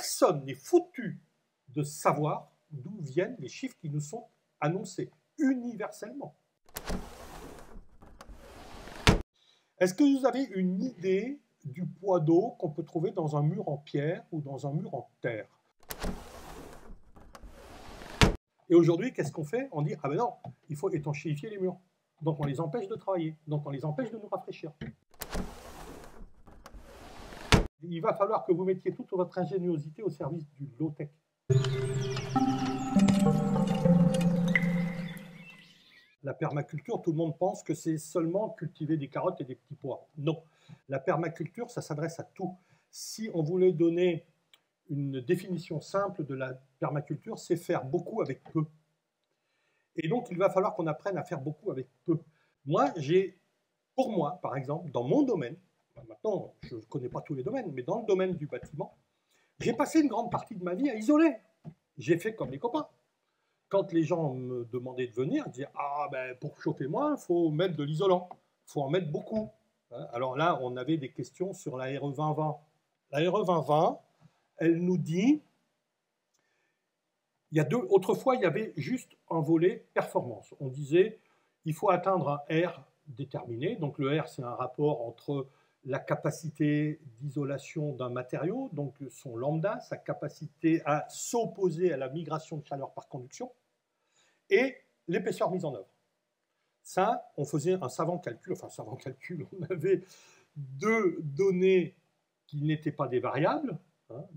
personne n'est foutu de savoir d'où viennent les chiffres qui nous sont annoncés universellement. Est-ce que vous avez une idée du poids d'eau qu'on peut trouver dans un mur en pierre ou dans un mur en terre? Et aujourd'hui, qu'est-ce qu'on fait? On dit, ah ben non, il faut étanchéifier les murs. Donc on les empêche de travailler, donc on les empêche de nous rafraîchir. Il va falloir que vous mettiez toute votre ingéniosité au service du low-tech. La permaculture, tout le monde pense que c'est seulement cultiver des carottes et des petits pois. Non, la permaculture, ça s'adresse à tout. Si on voulait donner une définition simple de la permaculture, c'est faire beaucoup avec peu. Et donc, il va falloir qu'on apprenne à faire beaucoup avec peu. Pour moi, par exemple, dans mon domaine, maintenant, je ne connais pas tous les domaines, mais dans le domaine du bâtiment, j'ai passé une grande partie de ma vie à isoler. J'ai fait comme les copains. Quand les gens me demandaient de venir, je disais « Ah, ben, pour chauffer moins, il faut mettre de l'isolant. Il faut en mettre beaucoup. » Alors là, on avait des questions sur la RE 2020. La RE 2020, elle nous dit... Autrefois, il y avait juste un volet performance. On disait il faut atteindre un R déterminé. Donc le R, c'est un rapport entre la capacité d'isolation d'un matériau, donc son lambda, sa capacité à s'opposer à la migration de chaleur par conduction, et l'épaisseur mise en œuvre. Ça, on faisait un savant calcul, on avait deux données qui n'étaient pas des variables,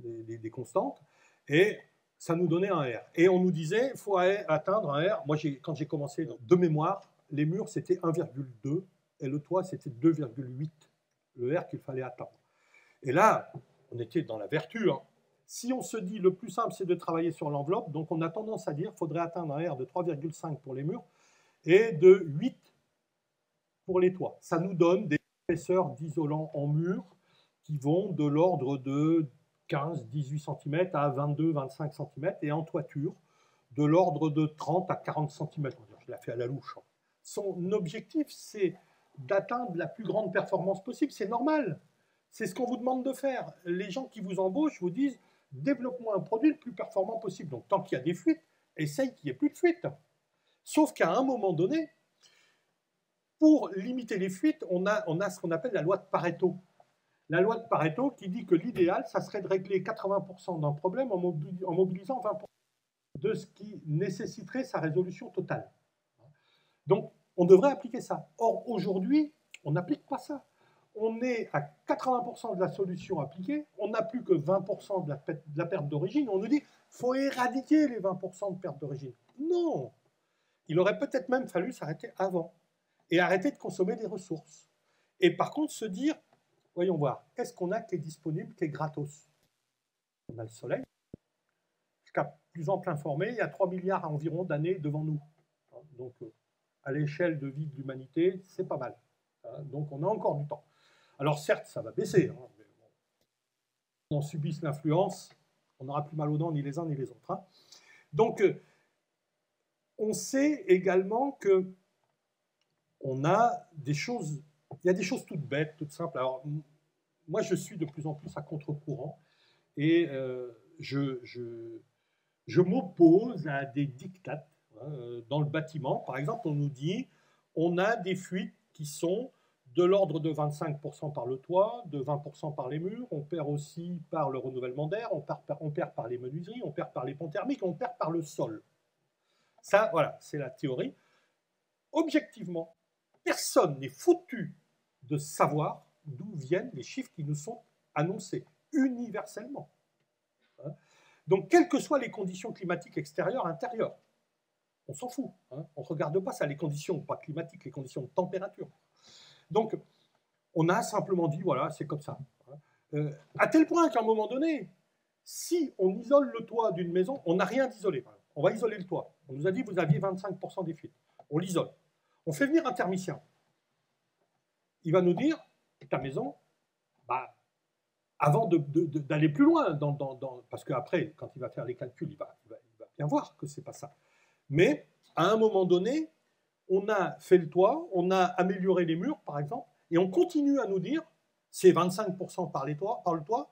des constantes, et ça nous donnait un R. Et on nous disait, il faut atteindre un R. Moi, quand j'ai commencé de mémoire, les murs, c'était 1,2 et le toit, c'était 2,8, le R qu'il fallait atteindre. Et là, on était dans la vertu. Si on se dit, le plus simple, c'est de travailler sur l'enveloppe, donc on a tendance à dire qu'il faudrait atteindre un R de 3,5 pour les murs et de 8 pour les toits. Ça nous donne des épaisseurs d'isolant en mur qui vont de l'ordre de 15-18 cm à 22-25 cm, et en toiture, de l'ordre de 30 à 40 cm. Je l'ai fait à la louche. Son objectif, c'est d'atteindre la plus grande performance possible. C'est normal. C'est ce qu'on vous demande de faire. Les gens qui vous embauchent vous disent « développe-moi un produit le plus performant possible ». Donc, tant qu'il y a des fuites, essaye qu'il n'y ait plus de fuites. Sauf qu'à un moment donné, pour limiter les fuites, on a ce qu'on appelle la loi de Pareto. La loi de Pareto qui dit que l'idéal, ça serait de régler 80% d'un problème en mobilisant 20% de ce qui nécessiterait sa résolution totale. Donc, on devrait appliquer ça. Or, aujourd'hui, on n'applique pas ça. On est à 80% de la solution appliquée, on n'a plus que 20% de la perte d'origine. On nous dit qu'il faut éradiquer les 20% de perte d'origine. Non! Il aurait peut-être même fallu s'arrêter avant et arrêter de consommer des ressources. Et par contre, se dire, voyons voir, qu'est-ce qu'on a qui est disponible, qui est gratos? On a le soleil. Jusqu'à plus ample informé, il y a 3 milliards environ d'années devant nous. Donc, à l'échelle de vie de l'humanité, c'est pas mal. Donc, on a encore du temps. Alors, certes, ça va baisser. Mais bon, on subisse l'influence, on n'aura plus mal aux dents, ni les uns ni les autres. Donc, on sait également que on a des choses... Il y a des choses toutes bêtes, toutes simples. Alors, moi, je suis de plus en plus à contre-courant et je m'oppose à des diktats. Dans le bâtiment, par exemple, on nous dit on a des fuites qui sont de l'ordre de 25% par le toit, de 20% par les murs, on perd aussi par le renouvellement d'air, on perd par les menuiseries, on perd par les ponts thermiques, on perd par le sol. Ça, voilà, c'est la théorie. Objectivement, personne n'est foutu de savoir d'où viennent les chiffres qui nous sont annoncés universellement. Donc, quelles que soient les conditions climatiques extérieures, intérieures, on s'en fout. On ne regarde pas ça, les conditions, pas climatiques, les conditions de température. Donc, on a simplement dit, voilà, c'est comme ça. À tel point qu'à un moment donné, si on isole le toit d'une maison, on n'a rien d'isolé. On va isoler le toit. On nous a dit, vous aviez 25% des fuites. On l'isole. On fait venir un thermicien. Il va nous dire, ta maison, avant d'aller plus loin, parce qu'après, quand il va faire les calculs, il va bien voir que ce n'est pas ça. Mais à un moment donné, on a fait le toit, on a amélioré les murs, par exemple, et on continue à nous dire, c'est 25% par le toit,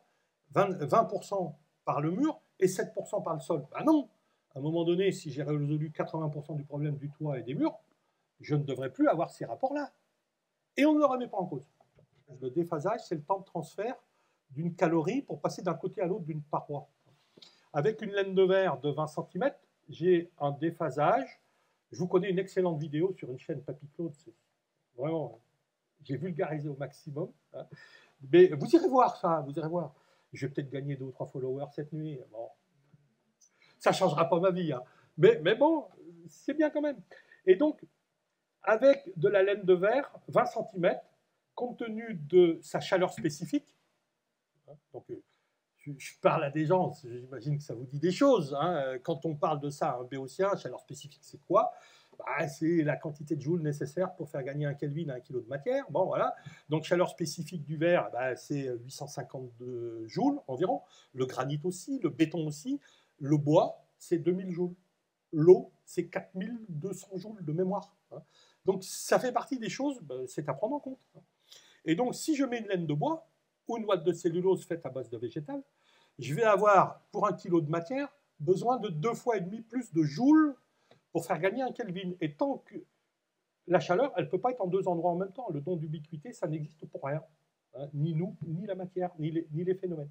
20% par le mur et 7% par le sol. Ben non, à un moment donné, si j'ai résolu 80% du problème du toit et des murs, je ne devrais plus avoir ces rapports-là. Et on ne le remet pas en cause. Le déphasage, c'est le temps de transfert d'une calorie pour passer d'un côté à l'autre d'une paroi. Avec une laine de verre de 20 cm, j'ai un déphasage. Je vous connais une excellente vidéo sur une chaîne Papy Claude. Vraiment, j'ai vulgarisé au maximum. Hein. Mais vous irez voir ça, vous irez voir. Je vais peut-être gagner 2 ou 3 followers cette nuit. Bon, ça ne changera pas ma vie. Hein. Mais bon, c'est bien quand même. Et donc, avec de la laine de verre, 20 cm, compte tenu de sa chaleur spécifique, hein, donc je parle à des gens, j'imagine que ça vous dit des choses. Hein, quand on parle de ça, un béotien, chaleur spécifique, c'est quoi? Bah, c'est la quantité de joules nécessaire pour faire gagner 1 Kelvin à 1 kg de matière. Bon, voilà. Donc, chaleur spécifique du verre, bah, c'est 852 joules environ. Le granit aussi, le béton aussi. Le bois, c'est 2000 joules. L'eau, c'est 4200 joules de mémoire. Hein. Donc, ça fait partie des choses, bah, c'est à prendre en compte. Et donc, si je mets une laine de bois ou une ouate de cellulose faite à base de végétal, je vais avoir, pour 1 kg de matière, besoin de 2,5 fois plus de joules pour faire gagner 1 Kelvin. Et tant que la chaleur, elle ne peut pas être en 2 endroits en même temps. Le don d'ubiquité, ça n'existe pour rien. Hein, ni nous, ni la matière, ni les phénomènes.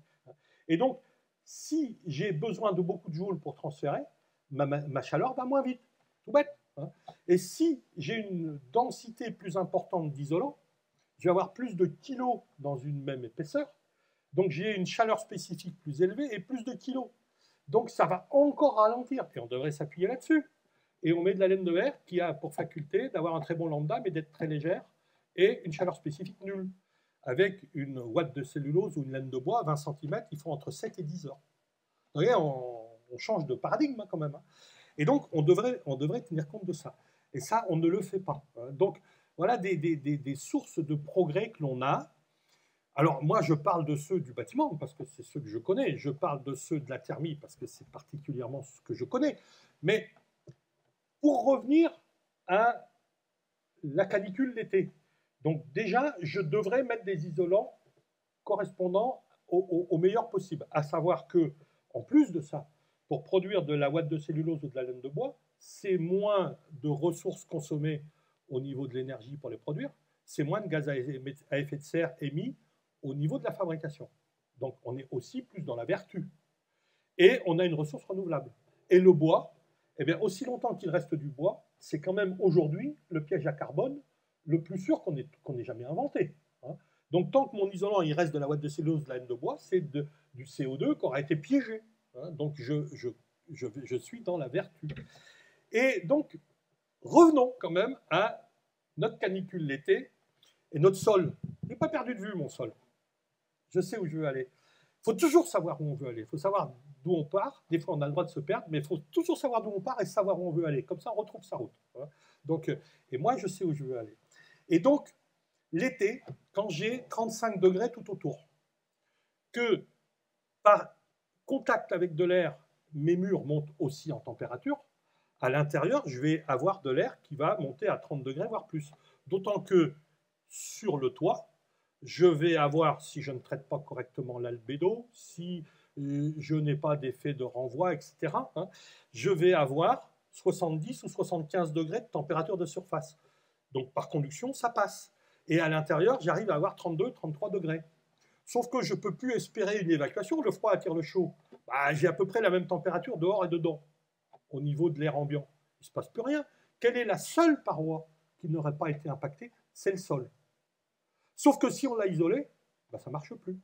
Et donc, si j'ai besoin de beaucoup de joules pour transférer, ma chaleur va moins vite. Tout bête. Hein. Et si j'ai une densité plus importante d'isolant, je vais avoir plus de kilos dans une même épaisseur. Donc j'ai une chaleur spécifique plus élevée et plus de kilos. Donc ça va encore ralentir. Et on devrait s'appuyer là-dessus. Et on met de la laine de verre qui a pour faculté d'avoir un très bon lambda, mais d'être très légère, et une chaleur spécifique nulle. Avec une ouate de cellulose ou une laine de bois, 20 cm, il faut entre 7 et 10 heures. Vous voyez, on change de paradigme hein, quand même. Hein. Et donc, on devrait tenir compte de ça. Et ça, on ne le fait pas. Donc, voilà des sources de progrès que l'on a. Alors, moi, je parle de ceux du bâtiment, parce que c'est ceux que je connais. Je parle de ceux de la thermie, parce que c'est particulièrement ce que je connais. Mais pour revenir à la canicule d'été, donc déjà, je devrais mettre des isolants correspondant au meilleur possible. À savoir que, en plus de ça, pour produire de la ouate de cellulose ou de la laine de bois, c'est moins de ressources consommées au niveau de l'énergie pour les produire, c'est moins de gaz à effet de serre émis au niveau de la fabrication. Donc on est aussi plus dans la vertu. Et on a une ressource renouvelable. Et le bois, eh bien, aussi longtemps qu'il reste du bois, c'est quand même aujourd'hui le piège à carbone le plus sûr qu'on ait jamais inventé. Hein. Donc tant que mon isolant il reste de la ouate de cellulose, de la laine de bois, c'est du CO2 qui aura été piégé. Hein. Donc je suis dans la vertu. Et donc revenons quand même à notre canicule l'été et notre sol. Je n'ai pas perdu de vue mon sol. Je sais où je veux aller. Il faut toujours savoir où on veut aller. Il faut savoir d'où on part. Des fois, on a le droit de se perdre, mais il faut toujours savoir d'où on part et savoir où on veut aller. Comme ça, on retrouve sa route. Donc, et moi, je sais où je veux aller. Et donc, l'été, quand j'ai 35 degrés tout autour, que par contact avec de l'air, mes murs montent aussi en température, à l'intérieur, je vais avoir de l'air qui va monter à 30 degrés, voire plus. D'autant que sur le toit, je vais avoir, si je ne traite pas correctement l'albédo, si je n'ai pas d'effet de renvoi, etc., hein, je vais avoir 70 ou 75 degrés de température de surface. Donc par conduction, ça passe. Et à l'intérieur, j'arrive à avoir 32, 33 degrés. Sauf que je ne peux plus espérer une évacuation, le froid attire le chaud. Bah, j'ai à peu près la même température dehors et dedans, au niveau de l'air ambiant. Il ne se passe plus rien. Quelle est la seule paroi qui n'aurait pas été impactée? C'est le sol. Sauf que si on l'a isolé, bah, ça ne marche plus.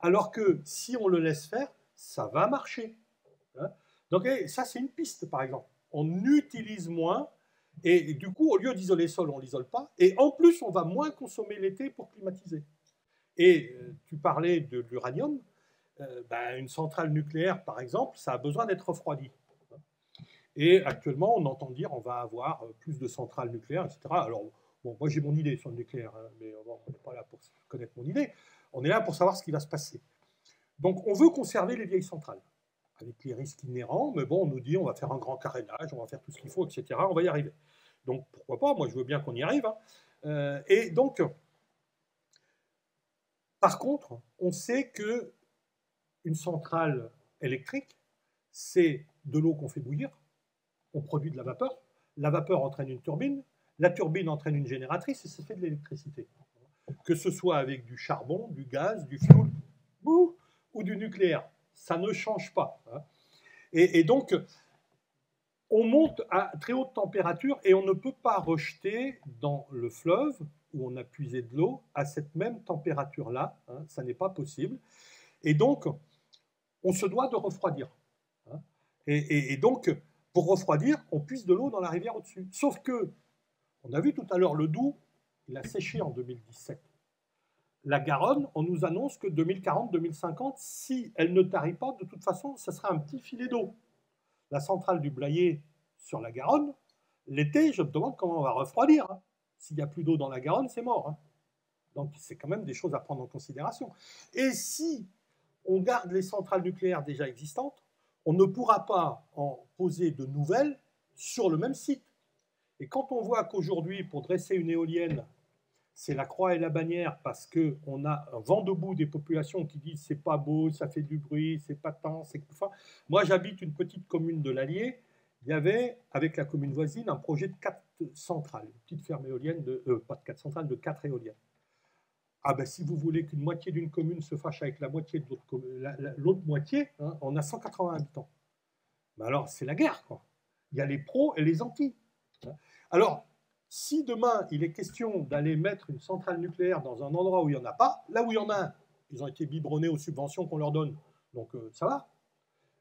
Alors que si on le laisse faire, ça va marcher. Hein. Donc ça, c'est une piste, par exemple. On utilise moins, et du coup, au lieu d'isoler le sol, on ne l'isole pas, et en plus, on va moins consommer l'été pour climatiser. Et tu parlais de l'uranium, bah, une centrale nucléaire, par exemple, ça a besoin d'être refroidi. Et actuellement, on entend dire qu'on va avoir plus de centrales nucléaires, etc. Alors, bon, moi j'ai mon idée sur le nucléaire, hein, mais bon, on n'est pas là pour connaître mon idée. On est là pour savoir ce qui va se passer. Donc, on veut conserver les vieilles centrales, avec les risques inhérents, mais bon, on nous dit on va faire un grand carénage, on va faire tout ce qu'il faut, etc. On va y arriver. Donc, pourquoi pas, moi je veux bien qu'on y arrive. Hein. Et donc, par contre, on sait que une centrale électrique, c'est de l'eau qu'on fait bouillir, on produit de la vapeur entraîne une turbine, la turbine entraîne une génératrice et ça fait de l'électricité. Que ce soit avec du charbon, du gaz, du fioul ou du nucléaire, ça ne change pas. Et donc, on monte à très haute température et on ne peut pas rejeter dans le fleuve où on a puisé de l'eau à cette même température-là. Ça n'est pas possible. Et donc, on se doit de refroidir. Et donc, pour refroidir, on puise de l'eau dans la rivière au-dessus. Sauf que, on a vu tout à l'heure le Doubs, il a séché en 2017. La Garonne, on nous annonce que 2040-2050, si elle ne tarit pas, de toute façon, ça sera un petit filet d'eau. La centrale du Blayais sur la Garonne, l'été, je me demande comment on va refroidir. S'il n'y a plus d'eau dans la Garonne, c'est mort. Donc, c'est quand même des choses à prendre en considération. Et si on garde les centrales nucléaires déjà existantes, on ne pourra pas en poser de nouvelles sur le même site. Et quand on voit qu'aujourd'hui, pour dresser une éolienne, c'est la croix et la bannière parce qu'on a un vent debout des populations qui disent c'est pas beau, ça fait du bruit, c'est pas tant, c'est enfin. Moi, j'habite une petite commune de l'Allier. Il y avait, avec la commune voisine, un projet de 4 centrales, une petite ferme éolienne, pas de 4 centrales, de 4 éoliennes. Ah ben si vous voulez qu'une moitié d'une commune se fâche avec la moitié de l'autre moitié, on a 180 habitants. Ben alors, c'est la guerre, quoi. Il y a les pros et les antis. Alors, si demain, il est question d'aller mettre une centrale nucléaire dans un endroit où il n'y en a pas, là où il y en a, ils ont été biberonnés aux subventions qu'on leur donne, donc ça va.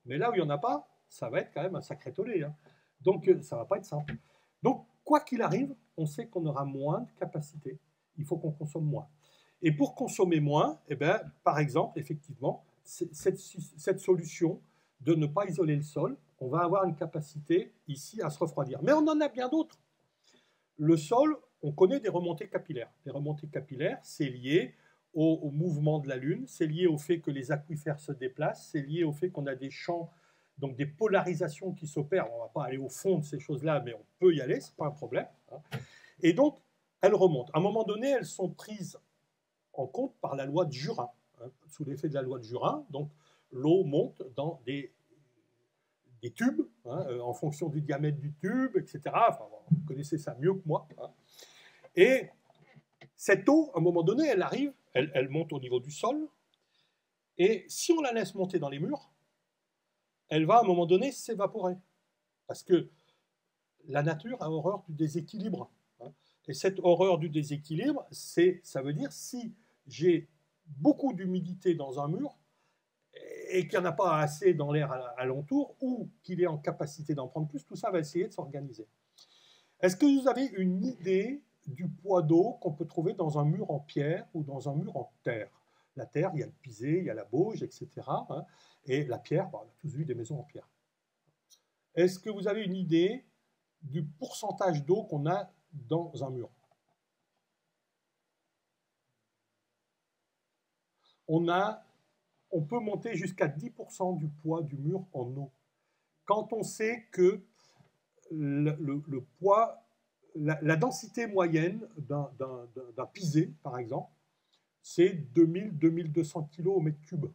Mais là où il n'y en a pas, ça va être quand même un sacré tollé. Donc, ça ne va pas être simple. Donc, quoi qu'il arrive, on sait qu'on aura moins de capacité. Il faut qu'on consomme moins. Et pour consommer moins, eh bien, par exemple, effectivement, cette solution de ne pas isoler le sol, on va avoir une capacité ici à se refroidir. Mais on en a bien d'autres. Le sol, on connaît des remontées capillaires. Les remontées capillaires, c'est lié au mouvement de la Lune, c'est lié au fait que les aquifères se déplacent, c'est lié au fait qu'on a des champs, donc des polarisations qui s'opèrent. On ne va pas aller au fond de ces choses-là, mais on peut y aller, ce n'est pas un problème. Et donc, elles remontent. À un moment donné, elles sont prises en compte par la loi de Jurin. Sous l'effet de la loi de Jurin, donc l'eau monte dans des tubes, en fonction du diamètre du tube, etc. Enfin, vous connaissez ça mieux que moi. Et cette eau, à un moment donné, elle arrive, elle monte au niveau du sol, et si on la laisse monter dans les murs, elle va à un moment donné s'évaporer. Parce que la nature a horreur du déséquilibre. Et cette horreur du déséquilibre, ça veut dire si j'ai beaucoup d'humidité dans un mur, et qu'il n'y en a pas assez dans l'air alentour, ou qu'il est en capacité d'en prendre plus, tout ça va essayer de s'organiser. Est-ce que vous avez une idée du poids d'eau qu'on peut trouver dans un mur en pierre ou dans un mur en terre? La terre, il y a le pisé, il y a la bauge, etc. Et la pierre, on a tous vu des maisons en pierre. Est-ce que vous avez une idée du pourcentage d'eau qu'on a dans un mur? On peut monter jusqu'à 10% du poids du mur en eau. Quand on sait que le poids, la densité moyenne d'un pisé, par exemple, c'est 2000-2200 kg au mètre cube.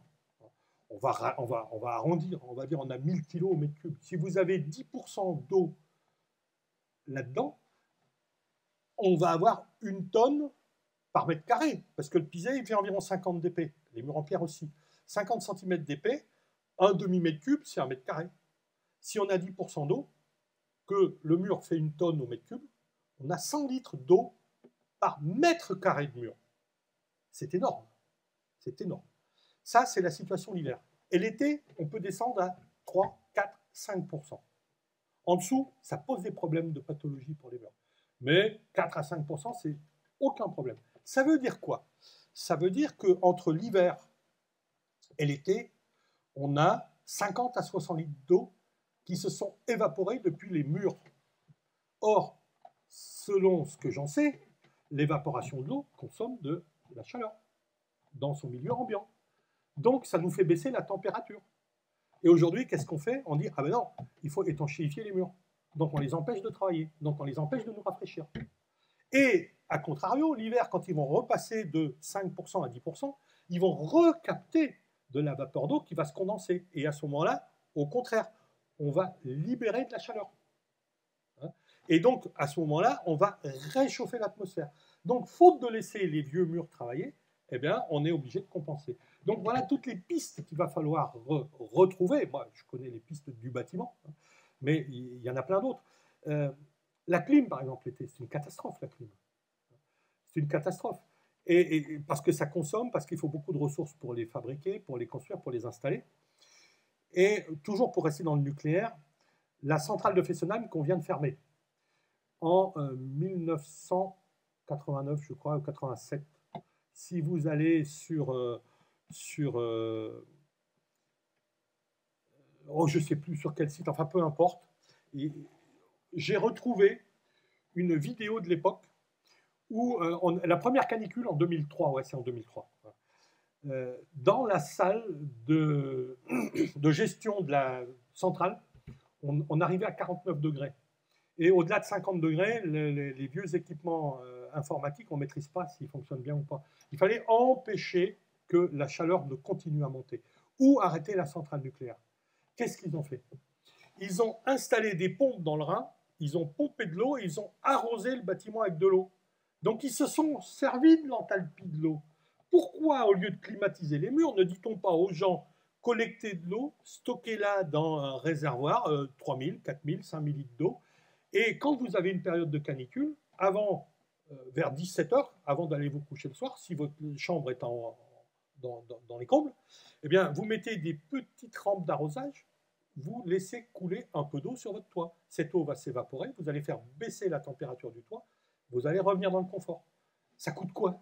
On va arrondir, on va dire on a 1000 kg au mètre cube. Si vous avez 10% d'eau là-dedans, on va avoir 1 tonne par mètre carré, parce que le pisé, il fait environ 50 d'épais, les murs en pierre aussi. 50 cm d'épais, un demi-mètre cube, c'est 1 mètre carré. Si on a 10% d'eau, que le mur fait 1 tonne au mètre cube, on a 100 litres d'eau par mètre carré de mur. C'est énorme. C'est énorme. Ça, c'est la situation l'hiver. Et l'été, on peut descendre à 3, 4, 5%. En dessous, ça pose des problèmes de pathologie pour les murs. Mais 4 à 5%, c'est aucun problème. Ça veut dire quoi? Ça veut dire qu'entre l'hiver et l'été, on a 50 à 60 litres d'eau qui se sont évaporés depuis les murs. Or, selon ce que j'en sais, l'évaporation de l'eau consomme de la chaleur dans son milieu ambiant. Donc, ça nous fait baisser la température. Et aujourd'hui, qu'est-ce qu'on fait? On dit, ah ben non, il faut étanchéifier les murs. Donc, on les empêche de travailler. Donc, on les empêche de nous rafraîchir. Et, à contrario, l'hiver, quand ils vont repasser de 5% à 10%, ils vont recapter de la vapeur d'eau qui va se condenser. Et à ce moment-là, au contraire, on va libérer de la chaleur. Et donc, à ce moment-là, on va réchauffer l'atmosphère. Donc, faute de laisser les vieux murs travailler, eh bien, on est obligé de compenser. Donc, voilà toutes les pistes qu'il va falloir retrouver. Moi, je connais les pistes du bâtiment, mais il y en a plein d'autres. La clim, par exemple, l'été, c'est une catastrophe, la clim. C'est une catastrophe. Et parce que ça consomme, parce qu'il faut beaucoup de ressources pour les fabriquer, pour les construire, pour les installer. Et toujours pour rester dans le nucléaire, la centrale de Fessenheim qu'on vient de fermer en 1989, je crois, ou 87. Si vous allez oh, je ne sais plus sur quel site, enfin peu importe, j'ai retrouvé une vidéo de l'époque où la première canicule en 2003, ouais, c'est en 2003, dans la salle de gestion de la centrale, on arrivait à 49 degrés. Et au-delà de 50 degrés, les vieux équipements informatiques, on ne maîtrise pas s'ils fonctionnent bien ou pas. Il fallait empêcher que la chaleur ne continue à monter ou arrêter la centrale nucléaire. Qu'est-ce qu'ils ont fait? Ils ont installé des pompes dans le Rhin, ils ont pompé de l'eau et ils ont arrosé le bâtiment avec de l'eau. Donc ils se sont servis de l'enthalpie de l'eau. Pourquoi, au lieu de climatiser les murs, ne dit-on pas aux gens collectez de l'eau, stockez-la dans un réservoir, 3000, 4000, 5000 litres d'eau, et quand vous avez une période de canicule, vers 17h, avant d'aller vous coucher le soir, si votre chambre est dans les combles, eh bien, vous mettez des petites rampes d'arrosage, vous laissez couler un peu d'eau sur votre toit. Cette eau va s'évaporer, vous allez faire baisser la température du toit, vous allez revenir dans le confort. Ça coûte quoi?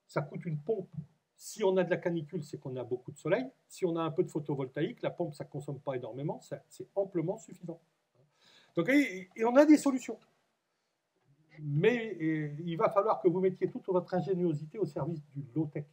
Ça coûte une pompe. Si on a de la canicule, c'est qu'on a beaucoup de soleil. Si on a un peu de photovoltaïque, la pompe, ça ne consomme pas énormément, c'est amplement suffisant. Donc, et on a des solutions. Mais il va falloir que vous mettiez toute votre ingéniosité au service du low-tech.